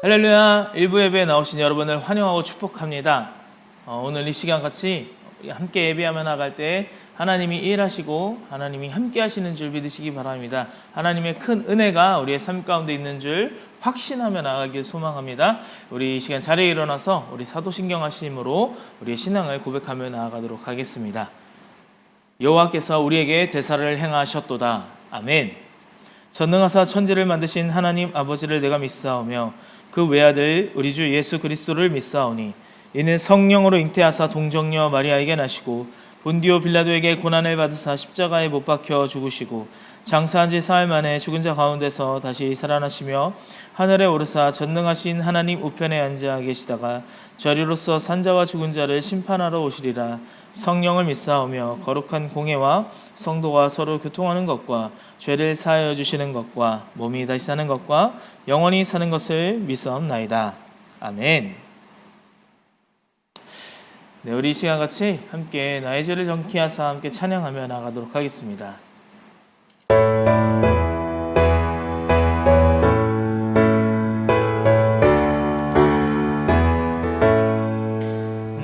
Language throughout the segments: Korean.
할렐루야. 일부 예배에 나오신 여러분을 환영하고 축복합니다. 오늘 이 시간 같이 함께 예배하며 나갈 때 하나님이 일하시고 하나님이 함께 하시는 줄 믿으시기 바랍니다. 하나님의 큰 은혜가 우리의 삶 가운데 있는 줄 확신하며 나가길 소망합니다. 우리 이 시간 자리에 일어나서 우리 사도신경 하심으로 우리의 신앙을 고백하며 나아가도록 하겠습니다. 여호와께서 우리에게 대사를 행하셨도다. 아멘. 전능하사 천지를 만드신 하나님 아버지를 내가 믿사오며 그 외아들 우리 주 예수 그리스도를 믿사오니 이는 성령으로 잉태하사 동정녀 마리아에게 나시고 본디오 빌라도에게 고난을 받으사 십자가에 못 박혀 죽으시고 장사한 지 사흘 만에 죽은 자 가운데서 다시 살아나시며 하늘에 오르사 전능하신 하나님 우편에 앉아 계시다가 저리로서 산자와 죽은 자를 심판하러 오시리라. 성령을 믿사오며 거룩한 공예와 성도가 서로 교통하는 것과 죄를 사하여 주시는 것과 몸이 다시 사는 것과 영원히 사는 것을 믿사옵나이다. 아멘. 네, 우리 이 시간 같이 함께 나의 죄를 정케 하사 함께 찬양하며 나가도록 하겠습니다.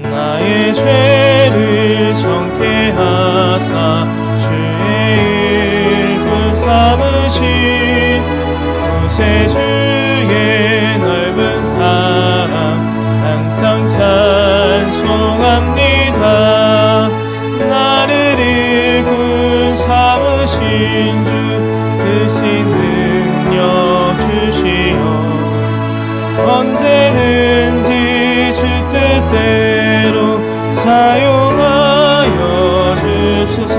나의 죄를 정케 하사 주의 일꾼 삼으신 구세주의 넓은 사랑 항상 찬송합니다. 나를 일꾼 삼으신 주 크신 능력 주시어 언제든지 주 뜻대로 사용하여 주소서.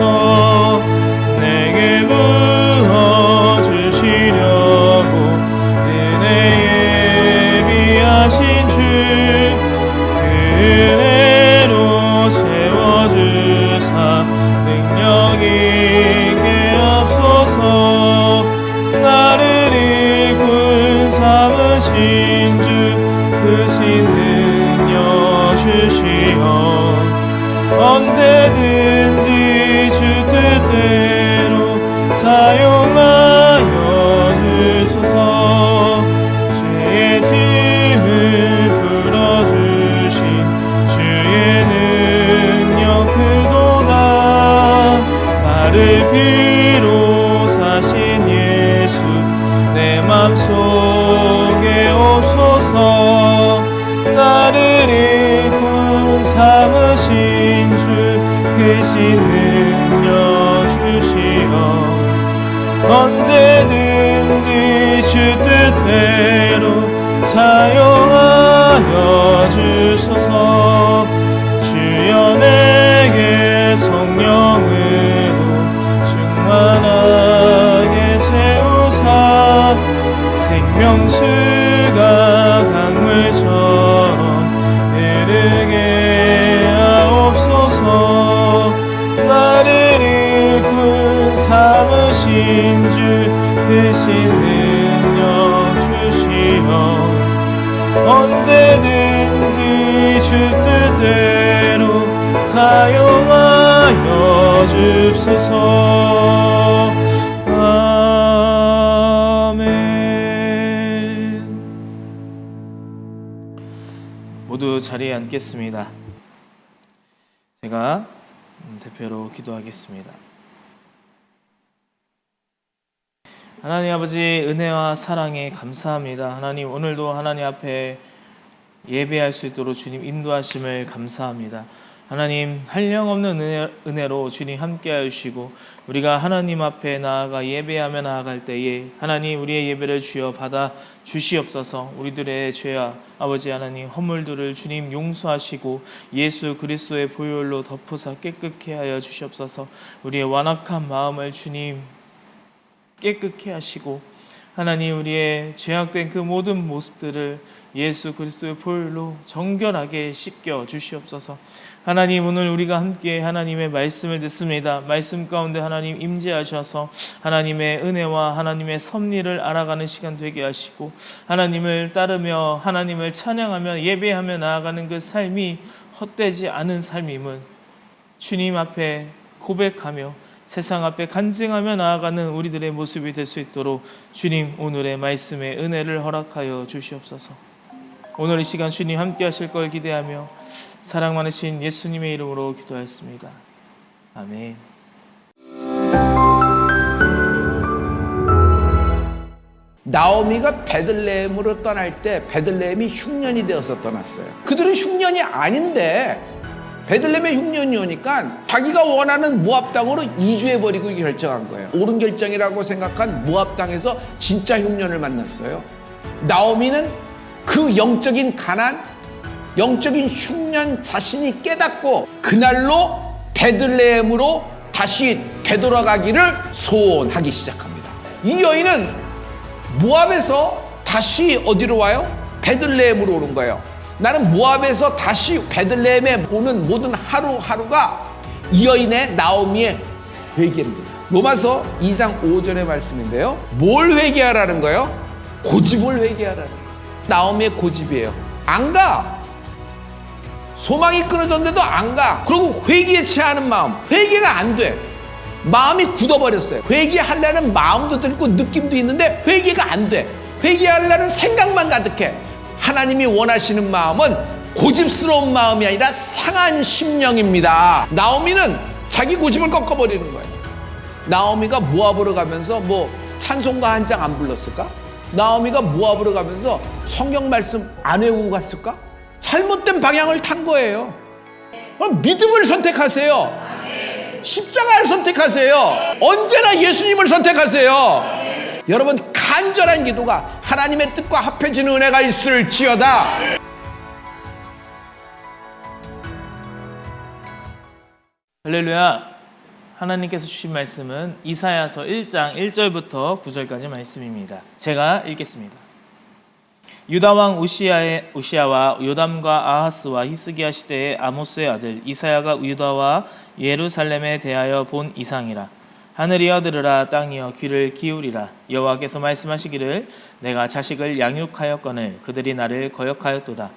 내게 부어주시려고 은혜에 비하신 주 그 은혜로 채워주사 능력 있게 없소서. 나를 일꾼 삼으신 주 크신 능력 주시어 언제든지 주 뜻대로 사용하여 주소서. 죄의 짐을 풀어주신 주의 능력 크도다. 나를 비로 사신 예수 내 맘속에 없소서. 나를 일꾼 삼으신 주 크신 능력 주시어 언제든지 주 뜻대로 사용하여 주소서. 주여 내게 성령으로 충만하게 채우사 생명수가 강물처럼 흐르게 하옵소서. 나를 일꾼 삼으신 주 크신 능력 주시어 언제든지 주 뜻대로 사용하여 주소서. 아멘. 모두 자리에 앉겠습니다. 제가 대표로 기도하겠습니다. 하나님 아버지 은혜와 사랑에 감사합니다. 하나님 오늘도 하나님 앞에 예배할 수 있도록 주님 인도하심을 감사합니다. 하나님 한량없는 은혜로 주님 함께하여 주시고 우리가 하나님 앞에 나아가 예배하며 나아갈 때에 하나님 우리의 예배를 주여 받아 주시옵소서. 우리들의 죄와 아버지 하나님 허물들을 주님 용서하시고 예수 그리스도의 보혈로 덮으사 깨끗게 하여 주시옵소서. 우리의 완악한 마음을 주님 깨끗게 하시고 하나님 우리의 죄악된 그 모든 모습들을 예수 그리스도의 보혈로 정결하게 씻겨 주시옵소서. 하나님 오늘 우리가 함께 하나님의 말씀을 듣습니다. 말씀 가운데 하나님 임재하셔서 하나님의 은혜와 하나님의 섭리를 알아가는 시간 되게 하시고 하나님을 따르며 하나님을 찬양하며 예배하며 나아가는 그 삶이 헛되지 않은 삶임을 주님 앞에 고백하며 세상 앞에 간증하며 나아가는 우리들의 모습이 될 수 있도록 주님 오늘의 말씀에 은혜를 허락하여 주시옵소서. 오늘 이 시간 주님 함께 하실 걸 기대하며 사랑 많으신 예수님의 이름으로 기도하였습니다. 아멘. 나오미가 베들레헴으로 떠날 때 베들레헴이 흉년이 되어서 떠났어요. 그들은 흉년이 아닌데 베들레헴에 흉년이 오니까 자기가 원하는 모압 땅으로 이주해버리고 결정한 거예요. 옳은 결정이라고 생각한 모압 땅에서 진짜 흉년을 만났어요. 나오미는 그 영적인 가난, 영적인 흉년 자신이 깨닫고 그날로 베들레헴으로 다시 되돌아가기를 소원하기 시작합니다. 이 여인은 모압에서 다시 어디로 와요? 베들레헴으로 오는 거예요. 나는 모압에서 다시 베들레헴에 오는 모든 하루하루가 이 여인의 나오미의 회개입니다. 로마서 2장 5절의 말씀인데요. 뭘 회개하라는 거예요? 고집을 회개하라는 거예요. 나오미의 고집이에요. 안 가. 소망이 끊어졌는데도 안 가. 그리고 회개에 취하는 마음. 회개가 안 돼. 마음이 굳어버렸어요. 회개하려는 마음도 들고 느낌도 있는데 회개가 안 돼. 회개하려는 생각만 가득해. 하나님이 원하시는 마음은 고집스러운 마음이 아니라 상한 심령입니다. 나오미는 자기 고집을 꺾어버리는 거예요. 나오미가 모압으로 가면서 뭐 찬송가 한 장 안 불렀을까? 나오미가 모압으로 가면서 성경 말씀 안 외우고 갔을까? 잘못된 방향을 탄 거예요. 믿음을 선택하세요. 십자가를 선택하세요. 언제나 예수님을 선택하세요. 여러분, 간절한 기도가 하나님의 뜻과 합해지는 은혜가 있을지어다. 할렐루야. 하나님께서 주신 말씀은 이사야서 1장 1절부터 9절까지 말씀입니다. 제가 읽겠습니다. 유다 왕 우시야와 요담과 아하스와 히스기야 시대의 아모스의 아들 이사야가 유다와 예루살렘에 대하여 본 이상이라. 하늘이여 들으라, 땅이여 귀를 기울이라. 여호와께서 말씀하시기를 내가 자식을 양육하였거늘 그들이 나를 거역하였도다.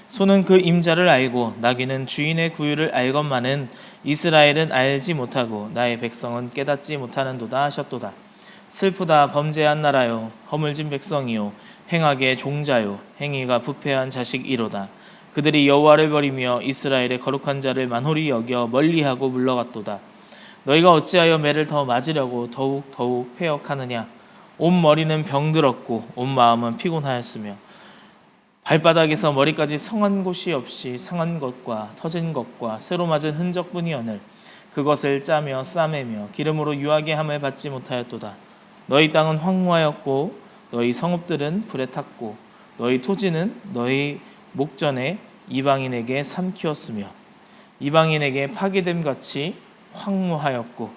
소는 그 임자를 알고 나귀는 주인의 구유를 알건만은 이스라엘은 알지 못하고 나의 백성은 깨닫지 못하는도다 하셨도다. 슬프다, 범죄한 나라요, 허물진 백성이요, 행악의 종자요, 행위가 부패한 자식이로다. 그들이 여호와를 버리며 이스라엘의 거룩한 자를 만홀히 여겨 멀리하고 물러갔도다. 너희가 어찌하여 매를 더 맞으려고 더욱 패역하느냐? 온 머리는 병들었고 온 마음은 피곤하였으며 발바닥에서 머리까지 성한 곳이 없이 상한 것과 터진 것과 새로 맞은 흔적뿐이오늘 그것을 짜며 싸매며 기름으로 유하게 함을 받지 못하였도다. 너희 땅은 황무하였고 너희 성읍들은 불에 탔고 너희 토지는 너희 목전에 이방인에게 삼키었으며 이방인에게 파괴됨 같이 황무하였고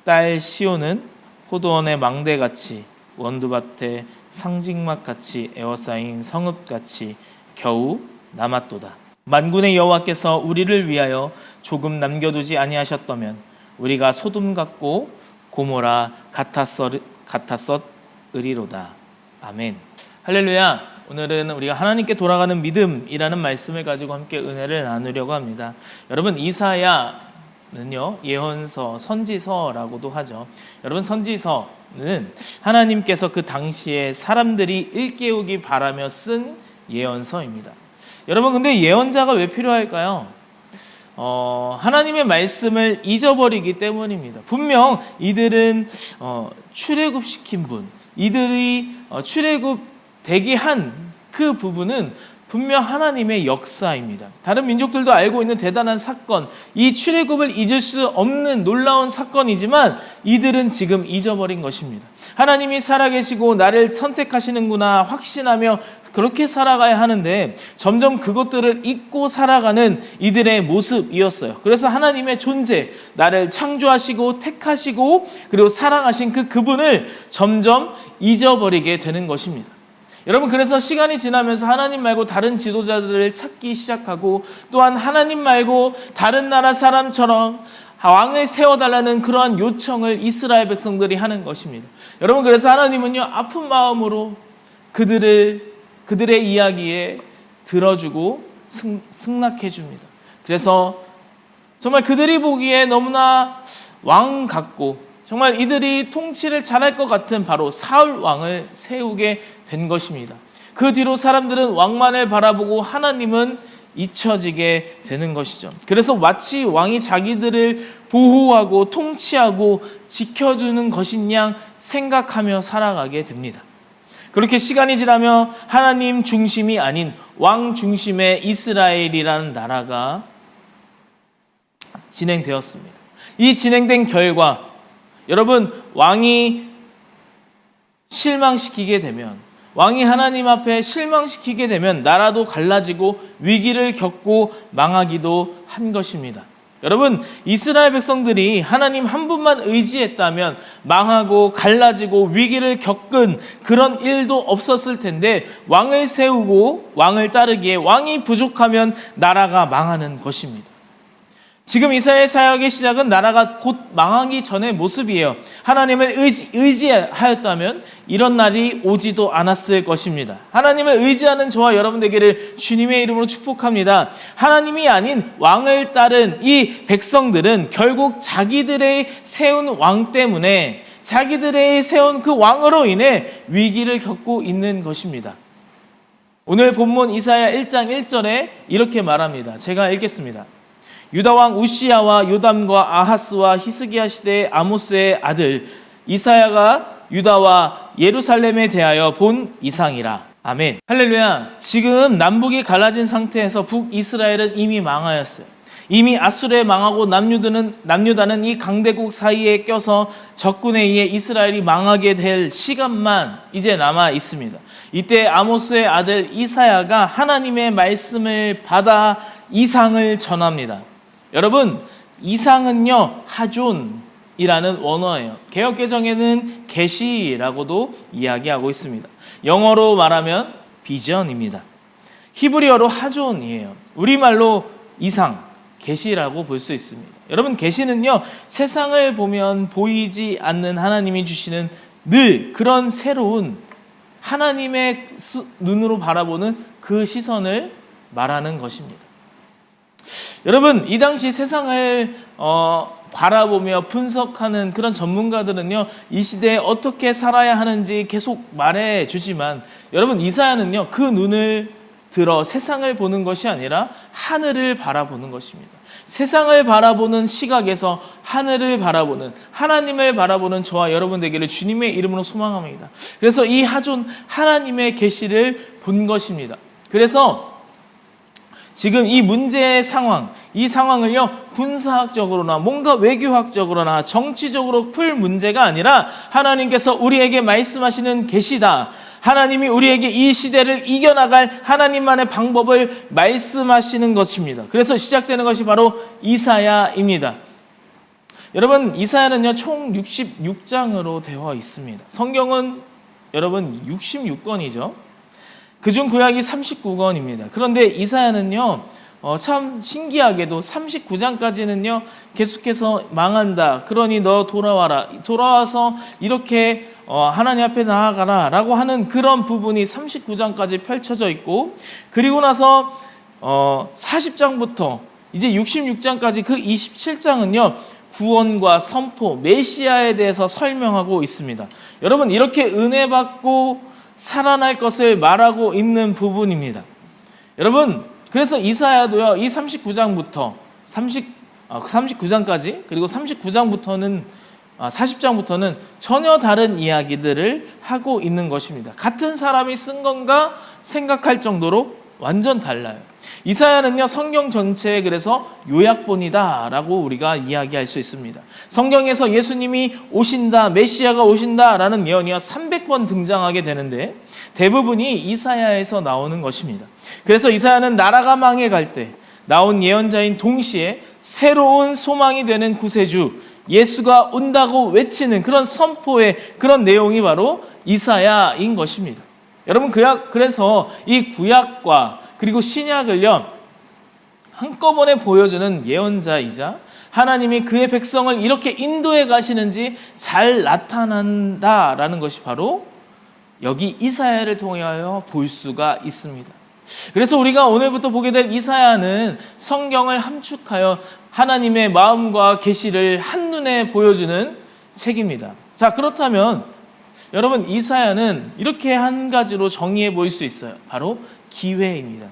딸 시온은 포도원의 망대같이 원두밭의 상징막같이 에워싸인 성읍같이 겨우 남았도다. 만군의 여호와께서 우리를 위하여 조금 남겨두지 아니하셨다면 우리가 소돔 같고 고모라 같았으리로다. 아멘. 할렐루야. 오늘은 우리가 하나님께 돌아가는 믿음이라는 말씀을 가지고 함께 은혜를 나누려고 합니다. 여러분, 이사야는요, 예언서, 선지서라고도 하죠. 여러분, 선지서는 하나님께서 그 당시에 사람들이 일깨우기 바라며 쓴 예언서입니다. 여러분, 근데 예언자가 왜 필요할까요? 하나님의 말씀을 잊어버리기 때문입니다. 분명 이들은 출애굽시킨 분, 이들이 출애굽되게 한 그 부분은 분명 하나님의 역사입니다. 다른 민족들도 알고 있는 대단한 사건, 이 출애굽을 잊을 수 없는 놀라운 사건이지만 이들은 지금 잊어버린 것입니다. 하나님이 살아계시고 나를 선택하시는구나 확신하며 그렇게 살아가야 하는데 점점 그것들을 잊고 살아가는 이들의 모습이었어요. 그래서 하나님의 존재, 나를 창조하시고 택하시고 그리고 사랑하신 그분을 점점 잊어버리게 되는 것입니다. 여러분, 그래서 시간이 지나면서 하나님 말고 다른 지도자들을 찾기 시작하고 또한 하나님 말고 다른 나라 사람처럼 왕을 세워달라는 그러한 요청을 이스라엘 백성들이 하는 것입니다. 여러분, 그래서 하나님은요, 아픈 마음으로 그들의 이야기에 들어주고 승낙해 줍니다. 그래서 정말 그들이 보기에 너무나 왕 같고 정말 이들이 통치를 잘할 것 같은 바로 사울 왕을 세우게 된 것입니다. 그 뒤로 사람들은 왕만을 바라보고 하나님은 잊혀지게 되는 것이죠. 그래서 마치 왕이 자기들을 보호하고 통치하고 지켜주는 것인 양 생각하며 살아가게 됩니다. 그렇게 시간이 지나며 하나님 중심이 아닌 왕 중심의 이스라엘이라는 나라가 진행되었습니다. 이 진행된 결과 여러분, 왕이 실망시키게 되면, 왕이 하나님 앞에 실망시키게 되면 나라도 갈라지고 위기를 겪고 망하기도 한 것입니다. 여러분, 이스라엘 백성들이 하나님 한 분만 의지했다면 망하고 갈라지고 위기를 겪은 그런 일도 없었을 텐데, 왕을 세우고 왕을 따르기에 왕이 부족하면 나라가 망하는 것입니다. 지금 이사야의 사역의 시작은 나라가 곧 망하기 전의 모습이에요. 하나님을 의지하였다면 이런 날이 오지도 않았을 것입니다. 하나님을 의지하는 저와 여러분 되기를 주님의 이름으로 축복합니다. 하나님이 아닌 왕을 따른 이 백성들은 결국 자기들의 세운 왕 때문에, 자기들의 세운 그 왕으로 인해 위기를 겪고 있는 것입니다. 오늘 본문 이사야 1장 1절에 이렇게 말합니다. 제가 읽겠습니다. 유다 왕 우시야와 요담과 아하스와 히스기야 시대의 아모스의 아들 이사야가 유다와 예루살렘에 대하여 본 이상이라. 아멘. 할렐루야. 지금 남북이 갈라진 상태에서 북이스라엘은 이미 망하였어요. 이미 아수르에 망하고 남유다는 이 강대국 사이에 껴서 적군에 의해 이스라엘이 망하게 될 시간만 이제 남아 있습니다. 이때 아모스의 아들 이사야가 하나님의 말씀을 받아 이상을 전합니다. 여러분, 이상은요 하존이라는 원어예요. 개역개정에는 계시라고도 이야기하고 있습니다. 영어로 말하면 비전입니다. 히브리어로 하존이에요. 우리말로 이상, 계시라고 볼 수 있습니다. 여러분, 계시는요 세상을 보면 보이지 않는 하나님이 주시는 늘 그런 새로운 하나님의 눈으로 바라보는 그 시선을 말하는 것입니다. 여러분, 이 당시 세상을 바라보며 분석하는 그런 전문가들은요 이 시대에 어떻게 살아야 하는지 계속 말해주지만, 여러분, 이사야는요 그 눈을 들어 세상을 보는 것이 아니라 하늘을 바라보는 것입니다. 세상을 바라보는 시각에서 하늘을 바라보는, 하나님을 바라보는 저와 여러분 되기를 주님의 이름으로 소망합니다. 그래서 이 하존, 하나님의 계시를 본 것입니다. 그래서 지금 이 문제의 상황, 이 상황을요 군사학적으로나 뭔가 외교학적으로나 정치적으로 풀 문제가 아니라 하나님께서 우리에게 말씀하시는 계시다. 하나님이 우리에게 이 시대를 이겨나갈 하나님만의 방법을 말씀하시는 것입니다. 그래서 시작되는 것이 바로 이사야입니다. 여러분, 이사야는요 총 66장으로 되어 있습니다. 성경은 여러분 66권이죠. 그중 구약이 39권입니다. 그런데 이사야는요 참 신기하게도 39장까지는요 계속해서 망한다, 그러니 너 돌아와라, 돌아와서 이렇게 하나님 앞에 나아가라 라고 하는 그런 부분이 39장까지 펼쳐져 있고, 그리고 나서 40장부터 이제 66장까지 그 27장은요 구원과 선포, 메시아에 대해서 설명하고 있습니다. 여러분, 이렇게 은혜 받고 살아날 것을 말하고 있는 부분입니다. 여러분, 그래서 이사야도요 이 39장부터 39장까지, 그리고 39장부터는 40장부터는 전혀 다른 이야기들을 하고 있는 것입니다. 같은 사람이 쓴 건가 생각할 정도로 완전 달라요. 이사야는요 성경 전체에 그래서 요약본이다 라고 우리가 이야기할 수 있습니다. 성경에서 예수님이 오신다, 메시아가 오신다 라는 예언이 300번 등장하게 되는데 대부분이 이사야에서 나오는 것입니다. 그래서 이사야는 나라가 망해갈 때 나온 예언자인 동시에 새로운 소망이 되는 구세주 예수가 온다고 외치는 그런 선포의 그런 내용이 바로 이사야인 것입니다. 여러분, 그래서 이 구약과 그리고 신약을요 한꺼번에 보여주는 예언자이자 하나님이 그의 백성을 이렇게 인도해 가시는지 잘 나타난다라는 것이 바로 여기 이사야를 통하여 볼 수가 있습니다. 그래서 우리가 오늘부터 보게 될 이사야는 성경을 함축하여 하나님의 마음과 계시를 한눈에 보여주는 책입니다. 자, 그렇다면 여러분, 이사야는 이렇게 한 가지로 정의해 보일 수 있어요. 바로 기회입니다.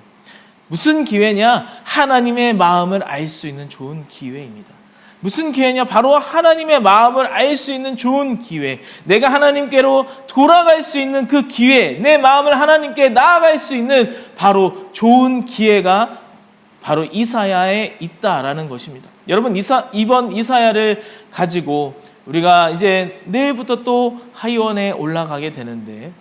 무슨 기회냐? 하나님의 마음을 알 수 있는 좋은 기회입니다. 무슨 기회냐? 바로 하나님의 마음을 알 수 있는 좋은 기회. 내가 하나님께로 돌아갈 수 있는 그 기회, 내 마음을 하나님께 나아갈 수 있는 바로 좋은 기회가 바로 이사야에 있다라는 것입니다. 여러분, 이번 이사야를 가지고 우리가 이제 내일부터 또 하이원에 올라가게 되는데,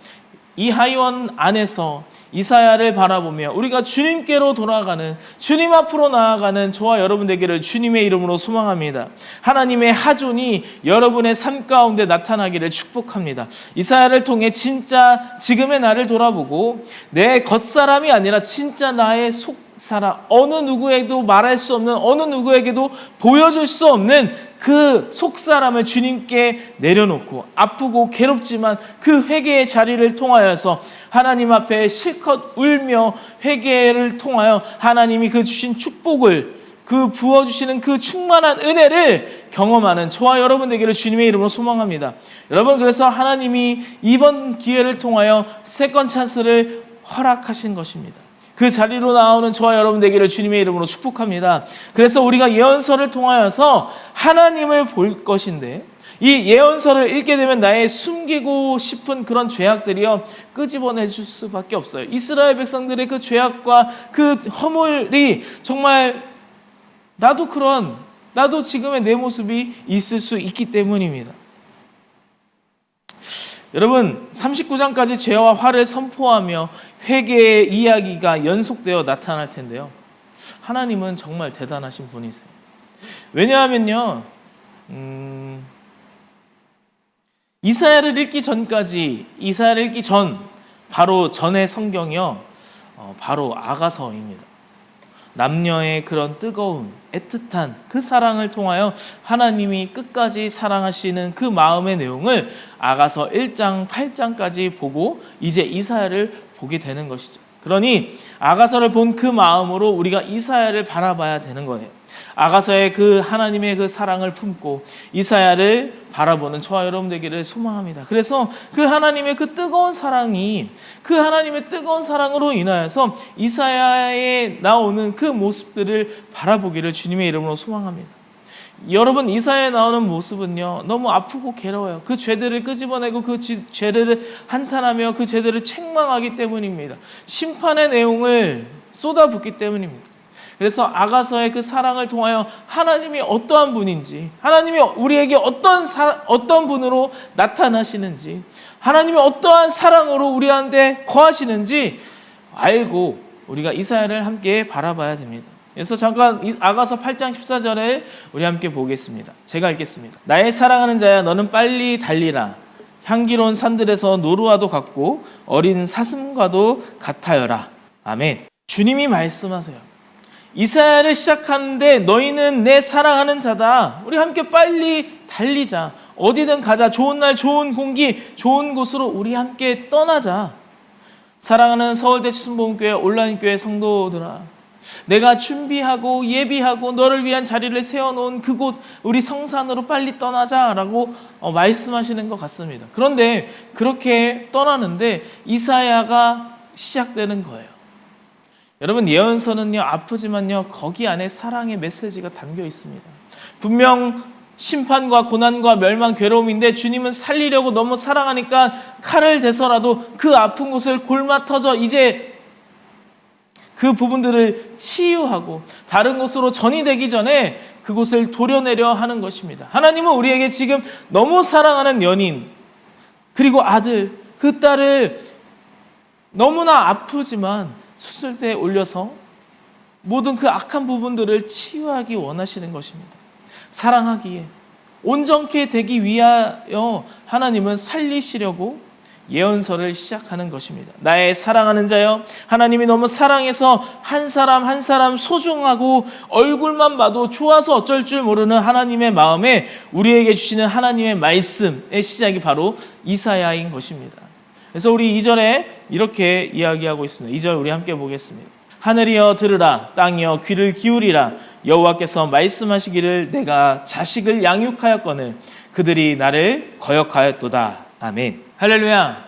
이 하이원 안에서 이사야를 바라보며 우리가 주님께로 돌아가는, 주님 앞으로 나아가는 저와 여러분 되기를 주님의 이름으로 소망합니다. 하나님의 하존이 여러분의 삶 가운데 나타나기를 축복합니다. 이사야를 통해 진짜 지금의 나를 돌아보고 내 겉사람이 아니라 진짜 나의 속사람, 어느 누구에게도 말할 수 없는, 어느 누구에게도 보여줄 수 없는 그 속사람을 주님께 내려놓고 아프고 괴롭지만 그 회개의 자리를 통하여서 하나님 앞에 실컷 울며 회개를 통하여 하나님이 그 주신 축복을, 그 부어주시는 그 충만한 은혜를 경험하는 저와 여러분 되기를 주님의 이름으로 소망합니다. 여러분, 그래서 하나님이 이번 기회를 통하여 세컨 찬스를 허락하신 것입니다. 그 자리로 나오는 저와 여러분 되기를 주님의 이름으로 축복합니다. 그래서 우리가 예언서를 통하여서 하나님을 볼 것인데, 이 예언서를 읽게 되면 나의 숨기고 싶은 그런 죄악들이요 끄집어내 줄 수밖에 없어요. 이스라엘 백성들의 그 죄악과 그 허물이 정말 나도 지금의 내 모습이 있을 수 있기 때문입니다. 여러분, 39장까지 죄와 화를 선포하며 회개의 이야기가 연속되어 나타날 텐데요, 하나님은 정말 대단하신 분이세요. 왜냐하면요, 이사야를 읽기 전 바로 전의 성경이요, 바로 아가서입니다. 남녀의 그런 뜨거운 애틋한 그 사랑을 통하여 하나님이 끝까지 사랑하시는 그 마음의 내용을 아가서 1장 8장까지 보고 이제 이사야를 보게 되는 것이죠. 그러니 아가서를 본 그 마음으로 우리가 이사야를 바라봐야 되는 거예요. 아가서의 그 하나님의 그 사랑을 품고 이사야를 바라보는 저와 여러분 되기를 소망합니다. 그래서 그 하나님의 그 뜨거운 사랑이, 그 하나님의 뜨거운 사랑으로 인하여서 이사야에 나오는 그 모습들을 바라보기를 주님의 이름으로 소망합니다. 여러분, 이사야에 나오는 모습은요 너무 아프고 괴로워요. 그 죄들을 끄집어내고 그 죄들을 한탄하며 그 죄들을 책망하기 때문입니다. 심판의 내용을 쏟아붓기 때문입니다. 그래서 아가서의 그 사랑을 통하여 하나님이 어떠한 분인지, 하나님이 우리에게 어떤 분으로 나타나시는지, 하나님이 어떠한 사랑으로 우리한테 거하시는지 알고 우리가 이사야를 함께 바라봐야 됩니다. 그래서 잠깐 아가서 8장 14절에 우리 함께 보겠습니다. 제가 읽겠습니다. 나의 사랑하는 자야, 너는 빨리 달리라. 향기로운 산들에서 노루와도 같고 어린 사슴과도 같아여라. 아멘. 주님이 말씀하세요. 이사야를 시작하는데 너희는 내 사랑하는 자다. 우리 함께 빨리 달리자. 어디든 가자. 좋은 날, 좋은 공기, 좋은 곳으로 우리 함께 떠나자. 사랑하는 서울대 추순복음교회 온라인교회 성도들아, 내가 준비하고 예비하고 너를 위한 자리를 세워놓은 그곳 우리 성산으로 빨리 떠나자라고 말씀하시는 것 같습니다. 그런데 그렇게 떠나는데 이사야가 시작되는 거예요. 여러분, 예언서는요 아프지만요 거기 안에 사랑의 메시지가 담겨 있습니다. 분명 심판과 고난과 멸망, 괴로움인데 주님은 살리려고 너무 사랑하니까 칼을 대서라도 그 아픈 곳을 골마 터져 이제 그 부분들을 치유하고 다른 곳으로 전이되기 전에 그곳을 도려내려 하는 것입니다. 하나님은 우리에게 지금 너무 사랑하는 연인, 그리고 아들, 그 딸을 너무나 아프지만 수술대에 올려서 모든 그 악한 부분들을 치유하기 원하시는 것입니다. 사랑하기에, 온전케 되기 위하여 하나님은 살리시려고 예언서를 시작하는 것입니다. 나의 사랑하는 자여, 하나님이 너무 사랑해서 한 사람 한 사람 소중하고 얼굴만 봐도 좋아서 어쩔 줄 모르는 하나님의 마음에 우리에게 주시는 하나님의 말씀의 시작이 바로 이사야인 것입니다. 그래서 우리 2절에 이렇게 이야기하고 있습니다. 2절 우리 함께 보겠습니다. 하늘이여 들으라, 땅이여 귀를 기울이라. 여호와께서 말씀하시기를 내가 자식을 양육하였거늘 그들이 나를 거역하였도다. 아멘. 할렐루야.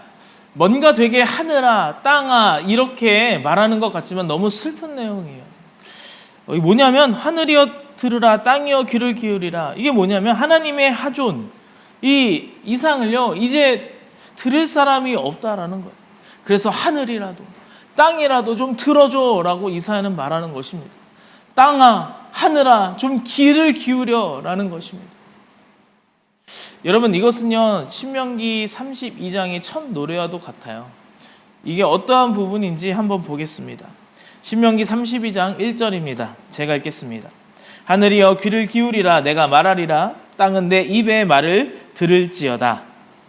뭔가 되게 하늘아, 땅아 이렇게 말하는 것 같지만 너무 슬픈 내용이에요. 이게 뭐냐면 하늘이여 들으라, 땅이여 귀를 기울이라. 이게 뭐냐면 하나님의 하존, 이 이상을요 이제 들을 사람이 없다라는 거예요. 그래서 하늘이라도 땅이라도 좀 들어줘라고 이사야는 말하는 것입니다. 땅아, 하늘아, 좀 귀를 기울여라는 것입니다. 여러분, 이것은요 신명기 32장의 첫 노래와도 같아요. 이게 어떠한 부분인지 한번 보겠습니다. 신명기 32장 1절입니다. 제가 읽겠습니다. 하늘이여 귀를 기울이라, 내가 말하리라, 땅은 내 입의 말을 들을지어다.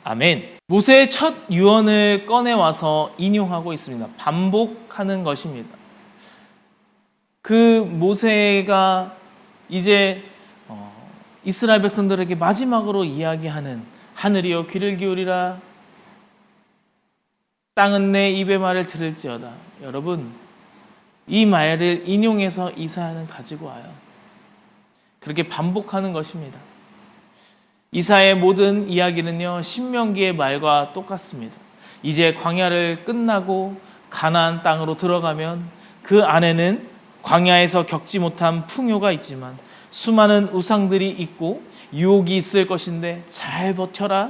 아멘. 모세의 첫 유언을 꺼내와서 인용하고 있습니다. 반복하는 것입니다. 그 모세가 이제 이스라엘 백성들에게 마지막으로 이야기하는 하늘이여 귀를 기울이라, 땅은 내 입의 말을 들을지어다. 여러분, 이 말을 인용해서 이사야는 가지고 와요. 그렇게 반복하는 것입니다. 이사야의 모든 이야기는요 신명기의 말과 똑같습니다. 이제 광야를 끝나고 가나안 땅으로 들어가면 그 안에는 광야에서 겪지 못한 풍요가 있지만 수많은 우상들이 있고 유혹이 있을 것인데 잘 버텨라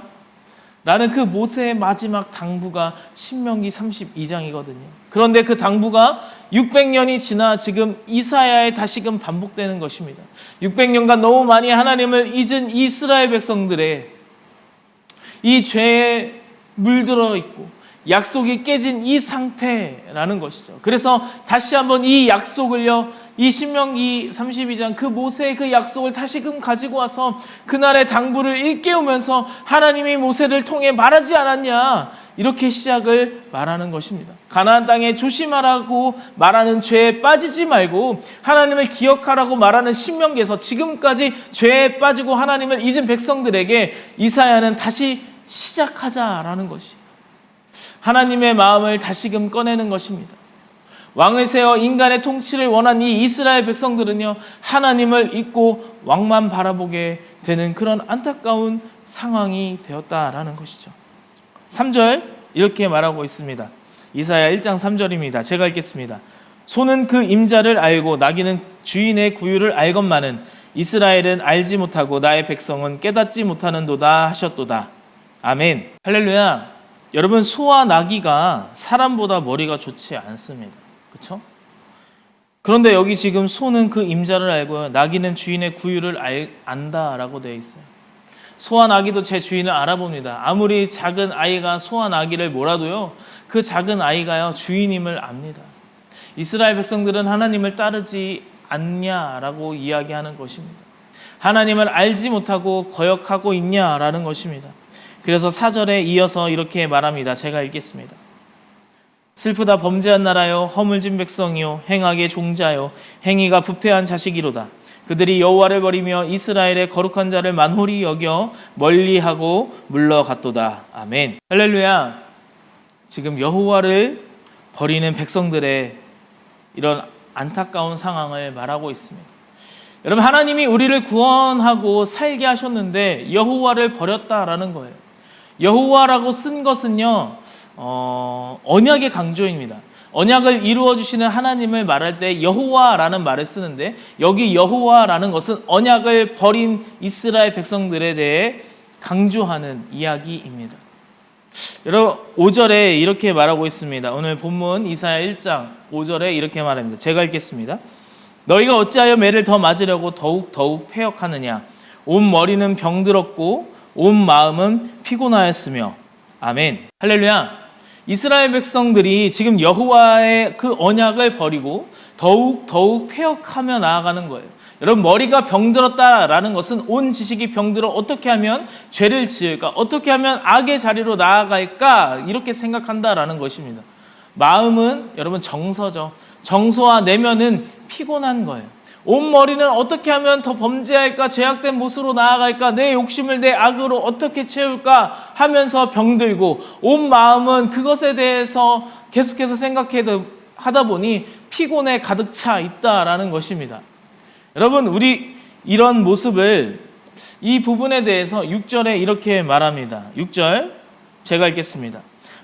라는 그 모세의 마지막 당부가 신명기 32장이거든요. 그런데 그 당부가 600년이 지나 지금 이사야에 다시금 반복되는 것입니다. 600년간 너무 많이 하나님을 잊은 이스라엘 백성들의 이 죄에 물들어 있고 약속이 깨진 이 상태라는 것이죠. 그래서 다시 한번 이 약속을요, 이 신명기 32장 그 모세의 그 약속을 다시금 가지고 와서 그날의 당부를 일깨우면서 하나님이 모세를 통해 말하지 않았냐, 이렇게 시작을 말하는 것입니다. 가나안 땅에 조심하라고 말하는 죄에 빠지지 말고 하나님을 기억하라고 말하는 신명기에서 지금까지 죄에 빠지고 하나님을 잊은 백성들에게 이사야는 다시 시작하자라는 것이 하나님의 마음을 다시금 꺼내는 것입니다. 왕을 세워 인간의 통치를 원한 이 이스라엘 백성들은요 하나님을 잊고 왕만 바라보게 되는 그런 안타까운 상황이 되었다라는 것이죠. 3절 이렇게 말하고 있습니다. 이사야 1장 3절입니다. 제가 읽겠습니다. 소는 그 임자를 알고 나귀는 주인의 구유를 알건만은 이스라엘은 알지 못하고 나의 백성은 깨닫지 못하는도다 하셨도다. 아멘. 할렐루야. 여러분, 소와 나귀가 사람보다 머리가 좋지 않습니다. 그렇죠? 그런데 여기 지금 소는 그 임자를 알고 나귀는 주인의 구유를 안다라고 되어 있어요. 소와 나귀도 제 주인을 알아봅니다. 아무리 작은 아이가 소와 나귀를 몰아도요 그 작은 아이가요 주인임을 압니다. 이스라엘 백성들은 하나님을 따르지 않냐라고 이야기하는 것입니다. 하나님을 알지 못하고 거역하고 있냐라는 것입니다. 그래서 4절에 이어서 이렇게 말합니다. 제가 읽겠습니다. 슬프다 범죄한 나라요, 허물진 백성이요, 행악의 종자요, 행위가 부패한 자식이로다. 그들이 여호와를 버리며 이스라엘의 거룩한 자를 만홀히 여겨 멀리하고 물러갔도다. 아멘. 할렐루야. 지금 여호와를 버리는 백성들의 이런 안타까운 상황을 말하고 있습니다. 여러분, 하나님이 우리를 구원하고 살게 하셨는데 여호와를 버렸다라는 거예요. 여호와라고 쓴 것은요 언약의 강조입니다. 언약을 이루어 주시는 하나님을 말할 때 여호와라는 말을 쓰는데 여기 여호와라는 것은 언약을 버린 이스라엘 백성들에 대해 강조하는 이야기입니다. 여러분, 5절에 이렇게 말하고 있습니다. 오늘 본문 이사야 1장 5절에 이렇게 말합니다. 제가 읽겠습니다. 너희가 어찌하여 매를 더 맞으려고 더욱 패역하느냐. 온 머리는 병들었고 온 마음은 피곤하였으며. 아멘. 할렐루야. 이스라엘 백성들이 지금 여호와의 그 언약을 버리고 더욱 패역하며 나아가는 거예요. 여러분, 머리가 병들었다라는 것은 온 지식이 병들어 어떻게 하면 죄를 지을까, 어떻게 하면 악의 자리로 나아갈까, 이렇게 생각한다라는 것입니다. 마음은 여러분 정서죠. 정서와 내면은 피곤한 거예요. 온 머리는 어떻게 하면 더 범죄할까, 죄악된 모습으로 나아갈까, 내 욕심을 내 악으로 어떻게 채울까 하면서 병들고, 온 마음은 그것에 대해서 계속해서 생각하다 보니 피곤에 가득 차 있다라는 것입니다. 여러분, 우리 이런 모습을, 이 부분에 대해서 6절에 이렇게 말합니다. 6절, 제가 읽겠습니다.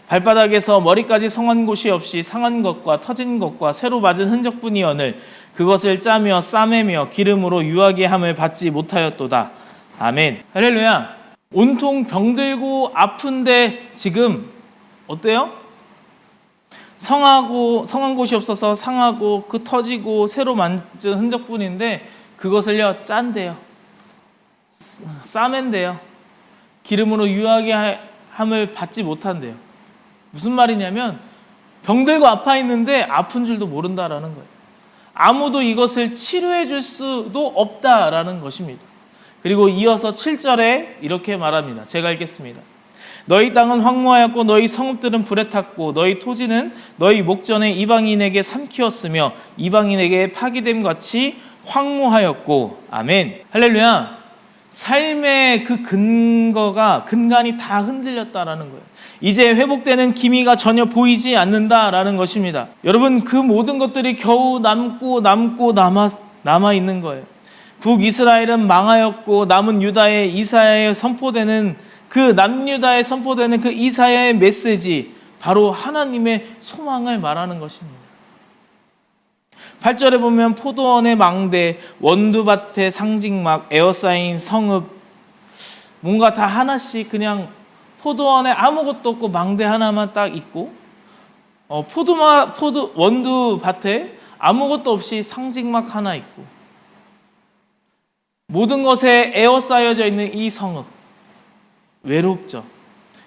발바닥에서 머리까지 성한 곳이 없이 상한 것과 터진 것과 새로 맞은 흔적뿐이거늘 그것을 짜며 싸매며 기름으로 유하게 함을 받지 못하였도다. 아멘. 할렐루야. 온통 병들고 아픈데 지금 어때요? 성한 곳이 없어서 상하고 그 터지고 새로 만든 흔적뿐인데 그것을요 짠대요. 싸맨대요. 기름으로 유하게 함을 받지 못한대요. 무슨 말이냐면 병들고 아파 있는데 아픈 줄도 모른다라는 거예요. 아무도 이것을 치료해 줄 수도 없다라는 것입니다. 그리고 이어서 7절에 이렇게 말합니다. 제가 읽겠습니다. 너희 땅은 황무하였고 너희 성읍들은 불에 탔고 너희 토지는 너희 목전에 이방인에게 삼키었으며 이방인에게 파기됨 같이 황무하였고. 아멘. 할렐루야. 삶의 그 근간이 다 흔들렸다라는 거예요. 이제 회복되는 기미가 전혀 보이지 않는다라는 것입니다. 여러분, 그 모든 것들이 겨우 남아 있는 거예요. 북이스라엘은 망하였고 남은 유다에 이사야에 선포되는 그 남유다에 선포되는 그 이사야의 메시지, 바로 하나님의 소망을 말하는 것입니다. 8절에 보면 포도원의 망대, 원두밭의 상징막, 에어사인 성읍, 뭔가 다 하나씩 그냥 포도원에 아무것도 없고 망대 하나만 딱 있고, 원두밭에 아무것도 없이 상징막 하나 있고, 모든 것에 에어싸여져 있는 이 성읍, 외롭죠.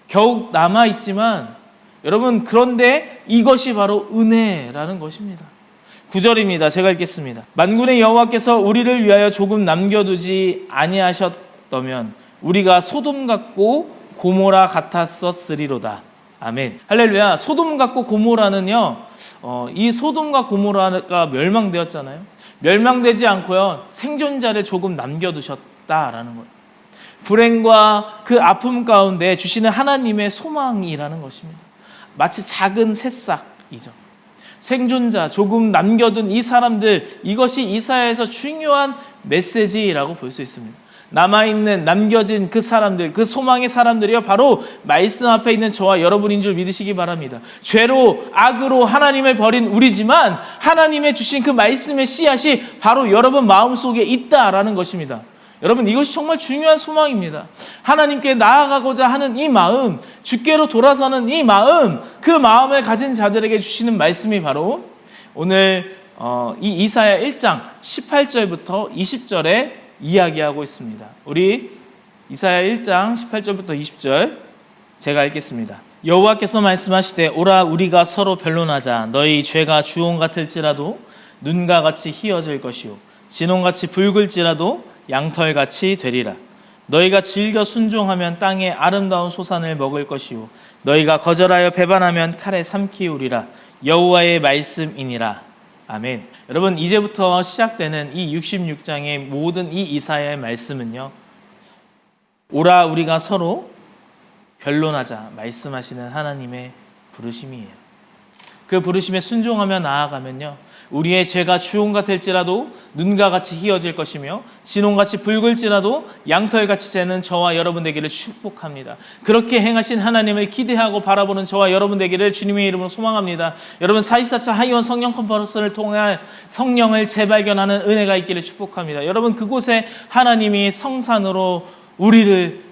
겨우 남아있지만 여러분, 그런데 이것이 바로 은혜라는 것입니다. 9절입니다. 제가 읽겠습니다. 만군의 여호와께서 우리를 위하여 조금 남겨두지 아니하셨다면 우리가 소돔 같고 고모라 같았었으리로다. 아멘. 할렐루야. 소돔 같고 고모라는요, 이 소돔과 고모라가 멸망되었잖아요. 멸망되지 않고요, 생존자를 조금 남겨두셨다라는 거예요. 불행과 그 아픔 가운데 주시는 하나님의 소망이라는 것입니다. 마치 작은 새싹이죠. 생존자, 조금 남겨둔 이 사람들, 이것이 이사야에서 중요한 메시지라고 볼 수 있습니다. 남아있는, 남겨진 그 사람들, 그 소망의 사람들이요, 바로 말씀 앞에 있는 저와 여러분인 줄 믿으시기 바랍니다. 죄로, 악으로 하나님을 버린 우리지만 하나님의 주신 그 말씀의 씨앗이 바로 여러분 마음속에 있다라는 것입니다. 여러분, 이것이 정말 중요한 소망입니다. 하나님께 나아가고자 하는 이 마음, 주께로 돌아서는 이 마음, 그 마음을 가진 자들에게 주시는 말씀이 바로 오늘 이 이사야 1장 18절부터 20절에 이야기하고 있습니다. 우리 이사야 1장 18절부터 20절 제가 읽겠습니다. 여호와께서 말씀하시되 오라 우리가 서로 변론하자. 너희 죄가 주홍 같을지라도 눈과 같이 희어질 것이요 진홍같이 붉을지라도 양털같이 되리라. 너희가 즐겨 순종하면 땅의 아름다운 소산을 먹을 것이요 너희가 거절하여 배반하면 칼에 삼키우리라. 여호와의 말씀이니라. 아멘. 여러분, 이제부터 시작되는 이 66장의 모든 이 이사야의 말씀은요, 오라 우리가 서로 변론하자 말씀하시는 하나님의 부르심이에요. 그 부르심에 순종하며 나아가면요, 우리의 죄가 주홍 같을지라도 눈과 같이 희어질 것이며 진홍같이 붉을지라도 양털같이 새는 저와 여러분 되기를 축복합니다. 그렇게 행하신 하나님을 기대하고 바라보는 저와 여러분 되기를 주님의 이름으로 소망합니다. 여러분, 44차 하이원 성령 컨퍼런스를 통해 성령을 재발견하는 은혜가 있기를 축복합니다. 여러분, 그곳에 하나님이 성산으로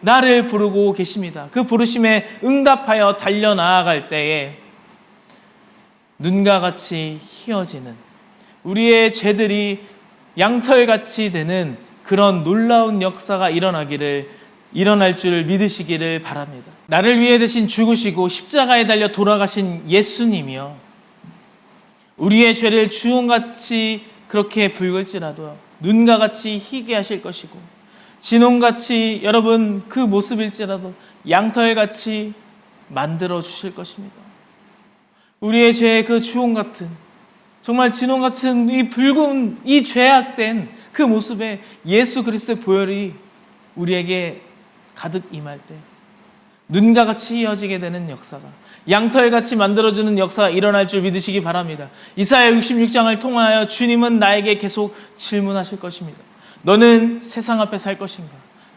나를 부르고 계십니다. 그 부르심에 응답하여 달려나아갈 때에 눈과 같이 희어지는, 우리의 죄들이 양털같이 되는 그런 놀라운 역사가 일어날 줄 믿으시기를 바랍니다. 나를 위해 대신 죽으시고 십자가에 달려 돌아가신 예수님이요, 우리의 죄를 주홍같이 그렇게 붉을지라도 눈과 같이 희게 하실 것이고 진홍같이 여러분 그 모습일지라도 양털같이 만들어 주실 것입니다. 우리의 죄의 그 주홍 같은, 정말 진홍 같은 이 붉은, 이 죄악된 그 모습에 예수 그리스도의 보혈이 우리에게 가득 임할 때 눈과 같이 이어지게 되는 역사가, 양털같이 만들어주는 역사가 일어날 줄 믿으시기 바랍니다. 이사야 66장을 통하여 주님은 나에게 계속 질문하실 것입니다. 너는 세상 앞에 살 것인가?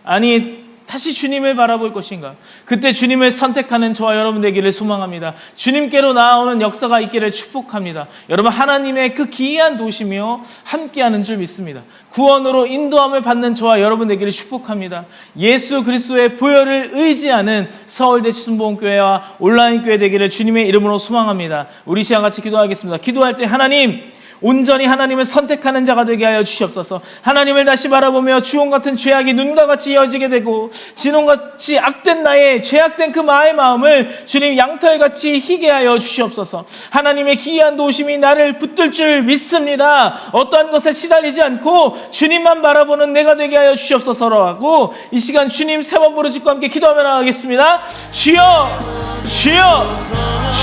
아니, 다시 주님을 바라볼 것인가? 그때 주님을 선택하는 저와 여러분 되기를 소망합니다. 주님께로 나아오는 역사가 있기를 축복합니다. 여러분, 하나님의 그 기이한 도시며 함께하는 줄 믿습니다. 구원으로 인도함을 받는 저와 여러분 되기를 축복합니다. 예수 그리스도의 보혈을 의지하는 서울대 순복음교회와 온라인 교회 되기를 주님의 이름으로 소망합니다. 우리 시간 같이 기도하겠습니다. 기도할 때 하나님, 온전히 하나님을 선택하는 자가 되게 하여 주시옵소서. 하나님을 다시 바라보며 주홍 같은 죄악이 눈과 같이 이어지게 되고 진홍같이 악된 나의 죄악된 그 마의 마음을 주님 양털같이 희게 하여 주시옵소서. 하나님의 기이한 도우심이 나를 붙들 줄 믿습니다. 어떠한 것에 시달리지 않고 주님만 바라보는 내가 되게 하여 주시옵소서라고 이 시간 주님 세 번 부르짖고 함께 기도하며 나가겠습니다. 주여, 주여,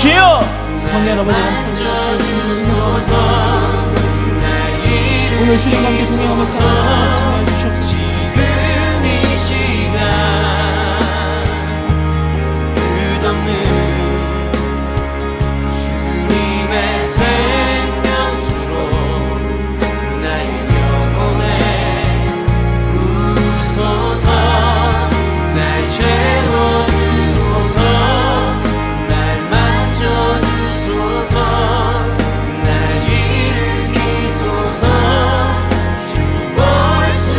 주여. 성령 아버지 감사합니다. 오늘 주님과 함께 동행하며 살아가시는 주시옵소서. 지금 이 시간 끝없는 주님의 생명수로 나의 영혼에 부으소서. 날 채워주소서. 날 만져주소서. 날 일으키소서. 주 올 수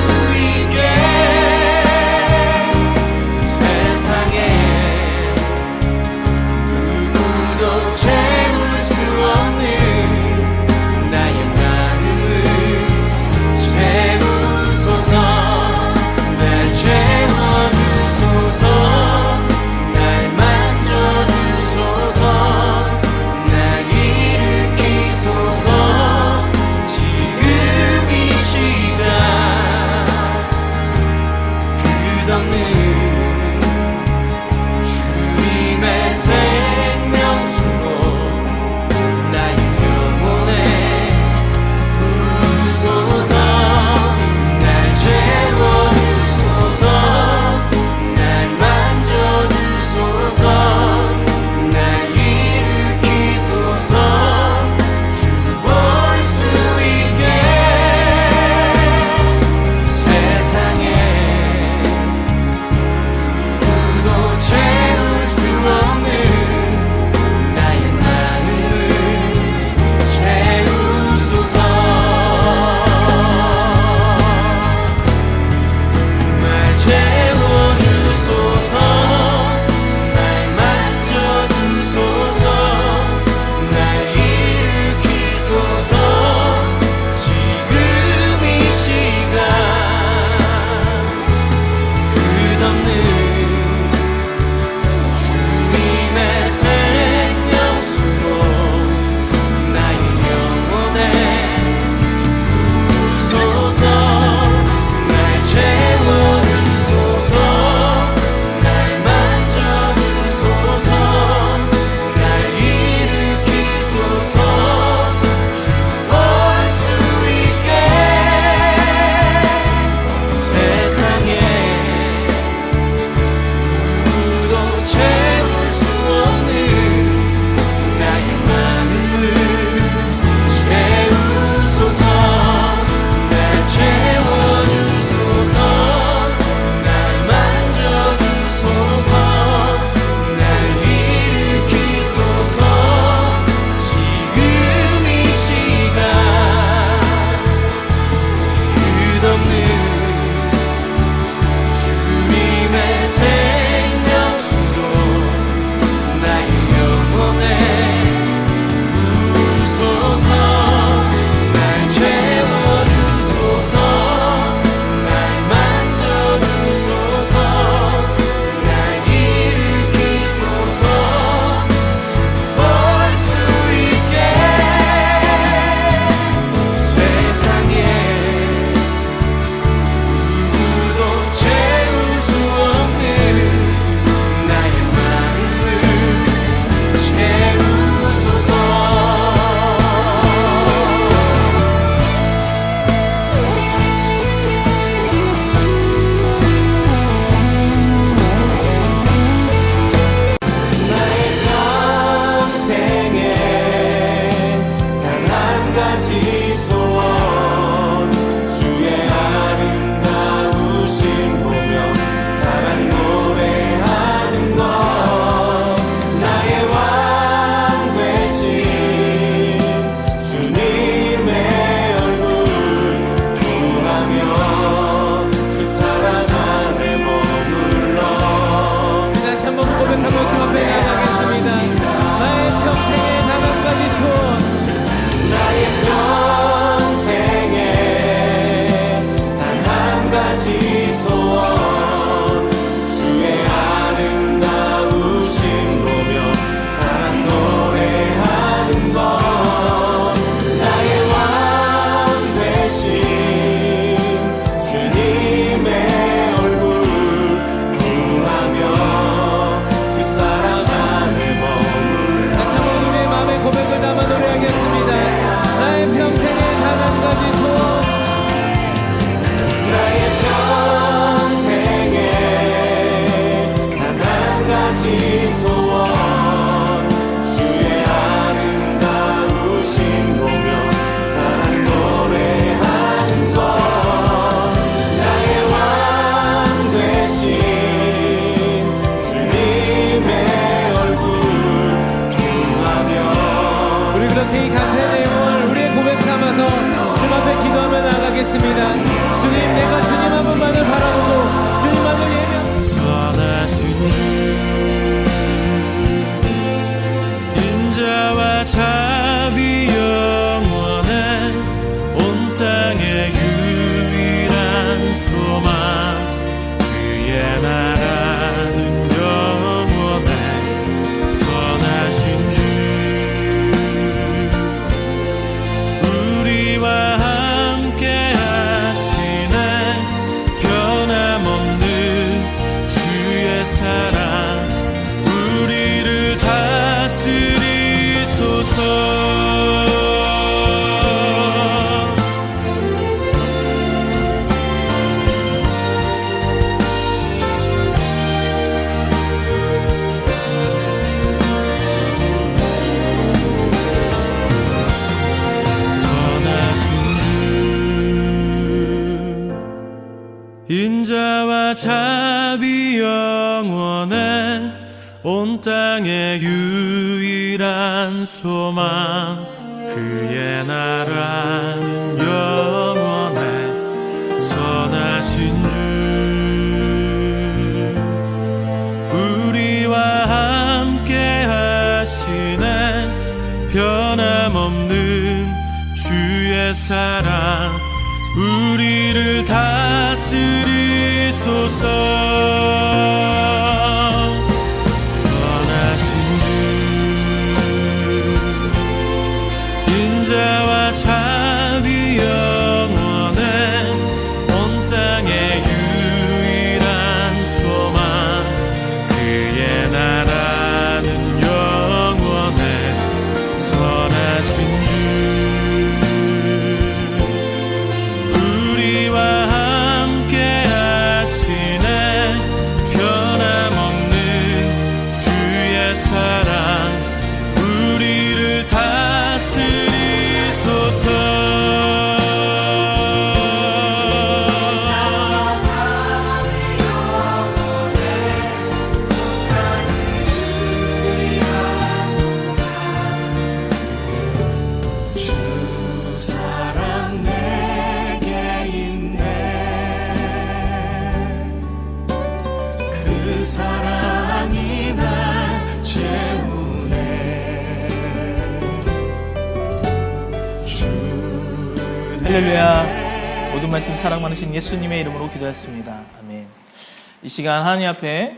주셔서 주님 앞에 기도하며 나가겠습니다. 주님, 내가 주님 한 분만을 바라보고 주님만을 예배하며 선하신 주 인자와 자비 영원해 온 땅의 유일한 소망 그의 나라는 영원해 선하신 주 우리와 함께 하시네 변함없는 주의 사랑 우리를 다스리소서 인자와 자비 영원해 온 땅의 유일한 소망 그의 나라는 영원해 선하신 주 우리와 함께 하시네 변함없는 주의 사랑 우리를 다스리소서 선하신 주 인자와 자비 영원해 온 땅의 유일한 소망 그의 나라는 영원해 선하신 주 우리와 함께 하시네 변함없는 주의 사랑 우리를 다스리소서 사랑이 날 채우네 할렐루야. 모든 말씀 사랑 많으신 예수님의 이름으로 기도했습니다. 아멘. 이 시간 하나님 앞에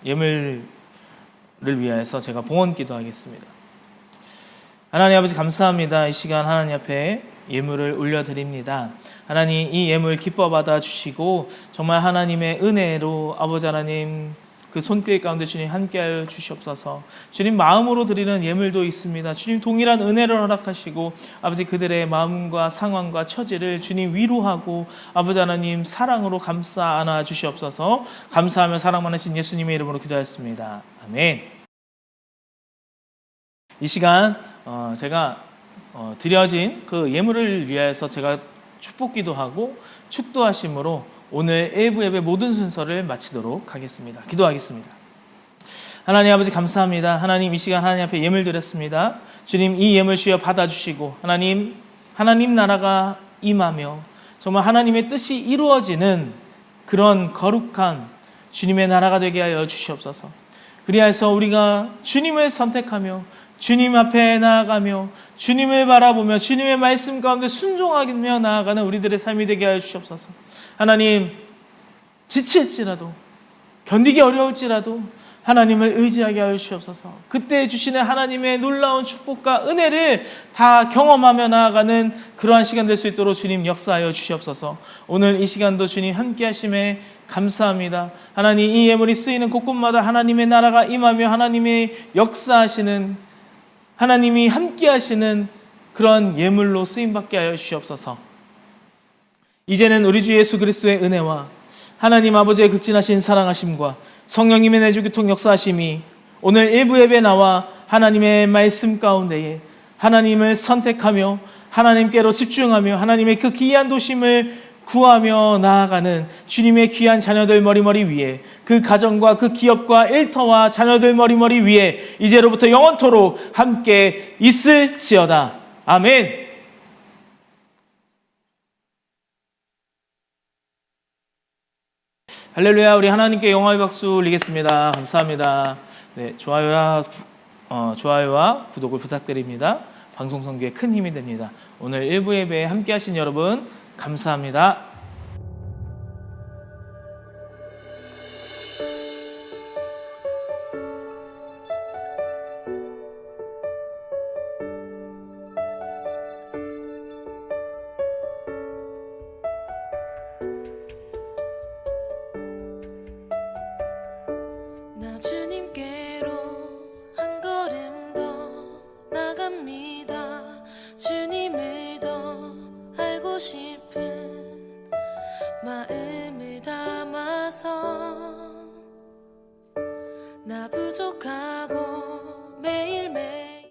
예물을 위하여서 제가 봉헌 기도하겠습니다. 하나님 아버지 감사합니다. 이 시간 하나님 앞에 예물을 올려드립니다. 하나님 이 예물 기뻐 받아주시고 정말 하나님의 은혜로 아버지 하나님 그 손길 가운데 주님 함께하여 주시옵소서. 주님 마음으로 드리는 예물도 있습니다. 주님 동일한 은혜를 허락하시고 아버지 그들의 마음과 상황과 처지를 주님 위로하고 아버지 하나님 사랑으로 감싸 안아 주시옵소서. 감사하며 사랑 많으신 예수님의 이름으로 기도하였습니다. 아멘. 이 시간 제가 드려진 그 예물을 위하여서 제가 축복기도 하고 축도하심으로 오늘 일부 예배 모든 순서를 마치도록 하겠습니다. 기도하겠습니다. 하나님 아버지 감사합니다. 하나님 이 시간 하나님 앞에 예물 드렸습니다. 주님 이 예물 주여 받아주시고 하나님 나라가 임하며 정말 하나님의 뜻이 이루어지는 그런 거룩한 주님의 나라가 되게 하여 주시옵소서. 그리하여서 우리가 주님을 선택하며 주님 앞에 나아가며 주님을 바라보며 주님의 말씀 가운데 순종하며 나아가는 우리들의 삶이 되게 하여 주시옵소서. 하나님 지칠지라도 견디기 어려울지라도 하나님을 의지하게 하여 주시옵소서. 그때 주시는 하나님의 놀라운 축복과 은혜를 다 경험하며 나아가는 그러한 시간 될 수 있도록 주님 역사하여 주시옵소서. 오늘 이 시간도 주님 함께 하심에 감사합니다. 하나님 이 예물이 쓰이는 곳곳마다 하나님의 나라가 임하며 하나님의 역사하시는 하나님이 함께 하시는 그런 예물로 쓰임받게 하여 주시옵소서. 이제는 우리 주 예수 그리스도의 은혜와 하나님 아버지의 극진하신 사랑하심과 성령님의 내주교통 역사하심이 오늘 일부 예배에 나와 하나님의 말씀 가운데에 하나님을 선택하며 하나님께로 집중하며 하나님의 그 귀한 도심을 구하며 나아가는 주님의 귀한 자녀들 머리머리 위에 그 가정과 그 기업과 일터와 자녀들 머리머리 위에 이제로부터 영원토록 함께 있을지어다. 아멘. 할렐루야. 우리 하나님께 영광의 박수 올리겠습니다. 감사합니다. 네, 좋아요와 구독을 부탁드립니다. 방송 선교에 큰 힘이 됩니다. 오늘 1부 예배에 함께 하신 여러분 감사합니다. 나 주님께로 한 걸음 더 나갑니다. 주님을 더 알고 싶은 마음을 담아서 나 부족하고